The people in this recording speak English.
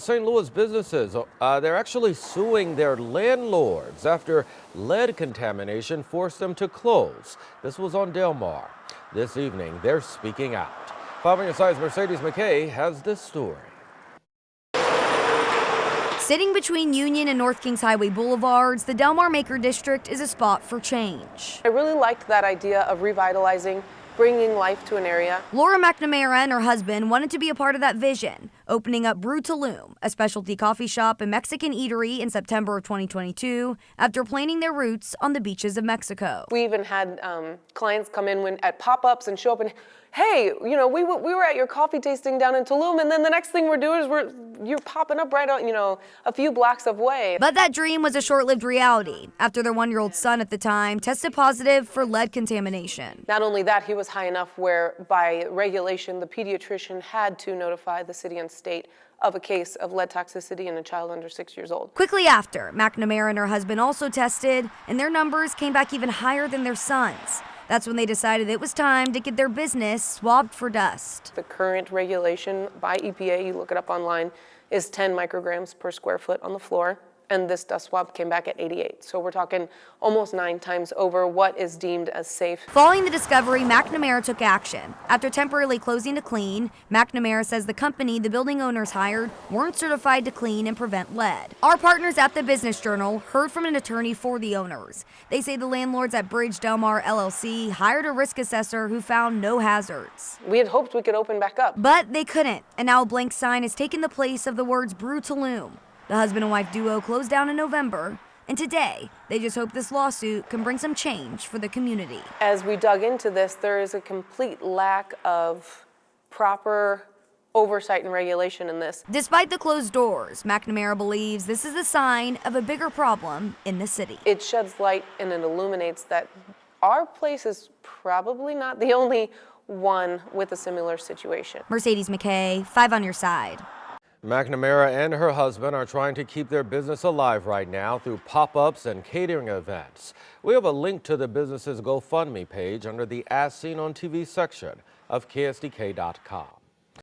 St. Louis businesses, they're actually suing their landlords after lead contamination forced them to close. This was on Del Mar. This evening, they're speaking out. 5 on your side's Mercedes McKay has this story. Sitting between Union and North Kings Highway Boulevards, the Del Mar Maker District is a spot for change. I really liked that idea of revitalizing, bringing life to an area. Laura McNamara and her husband wanted to be a part of that vision, opening up Brew Tulum, a specialty coffee shop and Mexican eatery in September of 2022, after planting their roots on the beaches of Mexico. We even had clients come in at pop-ups and show up and, hey, you know, we were at your coffee tasting down in Tulum, and then the next thing we're doing is you're popping up right on, a few blocks away. But that dream was a short-lived reality after their 1-year-old son at the time tested positive for lead contamination. Not only that, he was high enough where by regulation the pediatrician had to notify the city and state of a case of lead toxicity in a child under 6 years old. Quickly after, McNamara and her husband also tested, and their numbers came back even higher than their son's. That's when they decided it was time to get their business swabbed for dust. The current regulation by EPA, you look it up online, is 10 micrograms per square foot on the floor. And this dust swab came back at 88. So we're talking almost 9 times over what is deemed as safe. Following the discovery, McNamara took action. After temporarily closing to clean, McNamara says the company the building owners hired weren't certified to clean and prevent lead. Our partners at the Business Journal heard from an attorney for the owners. They say the landlords at Bridge Del Mar LLC hired a risk assessor who found no hazards. We had hoped we could open back up. But they couldn't, and now a blank sign has taken the place of the words Brew Tulum. The husband and wife duo closed down in November, and today they just hope this lawsuit can bring some change for the community. As we dug into this, there is a complete lack of proper oversight and regulation in this. Despite the closed doors, McNamara believes this is a sign of a bigger problem in the city. It sheds light and it illuminates that our place is probably not the only one with a similar situation. Mercedes McKay, 5 on your side. McNamara and her husband are trying to keep their business alive right now through pop-ups and catering events. We have a link to the business's GoFundMe page under the As Seen on TV section of KSDK.com.